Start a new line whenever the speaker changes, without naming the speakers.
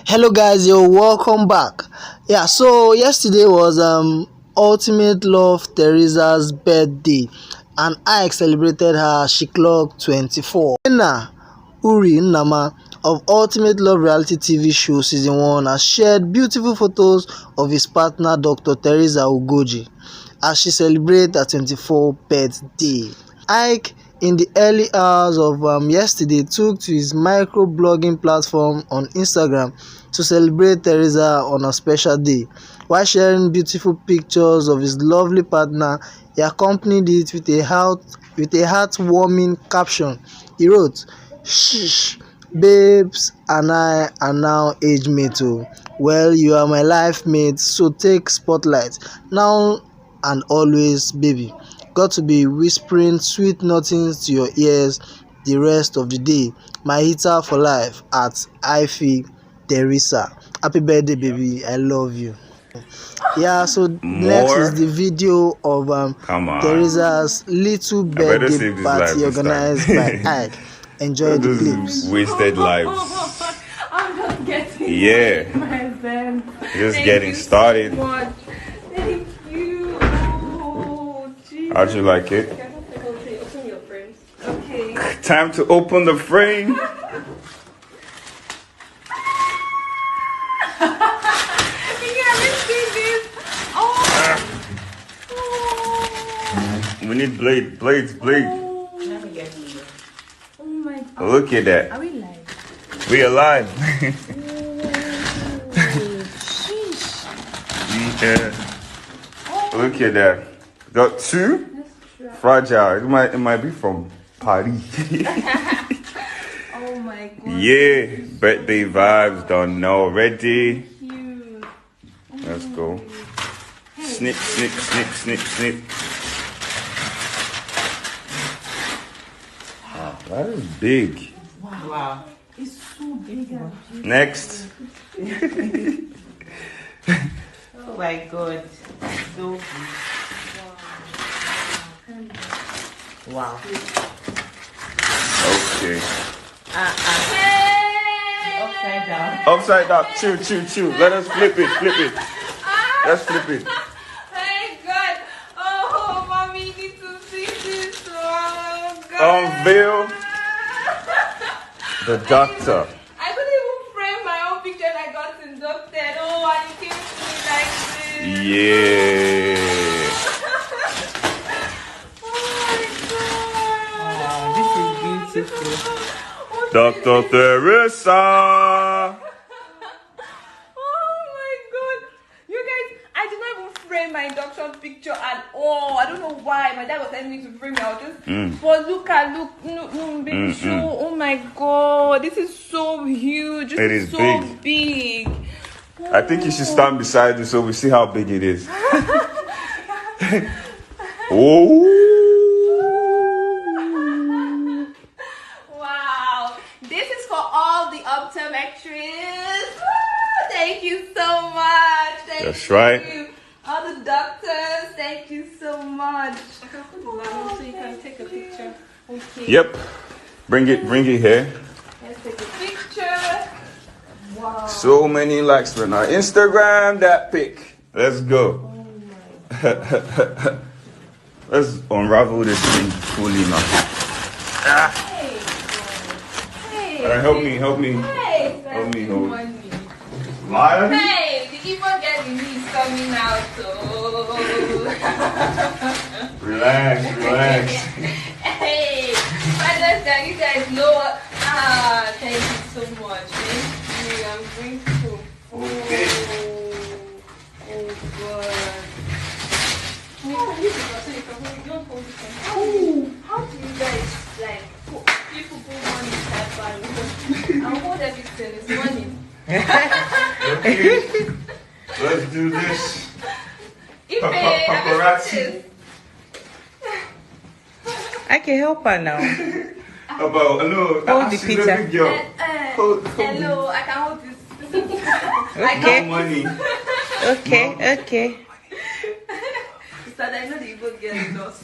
Hello guys, yo, welcome back. So yesterday was Ultimate Love Teresa's birthday, and I celebrated her. She clocked 24. Nna Uri Nnama of Ultimate Love reality TV show season 1 has shared beautiful photos of his partner Dr. Teresa Ugoji as she celebrated her 24th birthday. Ike, in the early hours of yesterday, took to his micro-blogging platform on Instagram to celebrate Teresa on her special day. While sharing beautiful pictures of his lovely partner, he accompanied it with a heartwarming caption. He wrote, "Shh, babes and I are now age mates. Well, you are my life mate, so take spotlight now and always, baby. Got to be whispering sweet nothings to your ears the rest of the day. My hitter for life at Ify Teresa. Happy birthday, baby. I love you." So next is the video of Teresa's little birthday party organized by Ike. Enjoy the clips.
Wasted lives.
I'm just getting
Yeah. Just getting started.
Thank you. Oh, geez.
How'd you like it?
Okay, open your frames. Okay.
Time to open the frame. We need blades.
Oh my God.
Look at that.
Are we live?
We alive. Yeah. Look at that. Got two. Fragile. It might be from Paris.
Oh my God.
Yeah. Birthday vibes done now. Ready?
Cute.
Let's go. Snip. That is big.
Wow. It's so big.
Next.
Oh my God. So wow.
Okay.
Hey!
Upside down.
Upside down. Chill. Let us flip it. Let's flip it.
Thank God. Oh, mommy, you need to see this. Oh, God.
Unveil the doctor.
I couldn't even frame my own picture and I got inducted. Oh, and you came to me like this.
Yeah.
Oh, my God.
Wow, this is beautiful.
Dr. Teresa.
Oh my God. You guys, I did not even frame my induction picture at all. I don't know why. My dad was telling me to frame it. I was just, but look, big show. Oh my God. This is so huge. This
It
is
is
so big.
I think you should stand beside it so we see how big it is. Oh.
Wow. This is for all the optometrists. Woo! Thank you so much.
That's right.
You. All the doctors, thank you so much. I can put the lamp so you can take a picture. Okay.
Yep. Bring it here.
Let's take a picture. Wow.
So many likes on our Instagram. That pic. Let's go. Let's unravel this thing fully now.
Hey. Hey.
All right, help me.
Hey.
Help me hold.
Money.
Lion?
Hey, the evil get the news coming out. Oh.
Relax.
Hey, Father's Day, you guys know what? Thank you so much. Thank you. I'm grateful.
Okay.
Oh, God. How do you guys like people put money in that bag? I'll hold everything. It's money.
Okay. Let's do this. Paparazzi.
I can help her now.
About no.
Hold the picture.
Hold
Hello, I can hold this.
Okay.
money.
Okay.
So I know the good girl knows.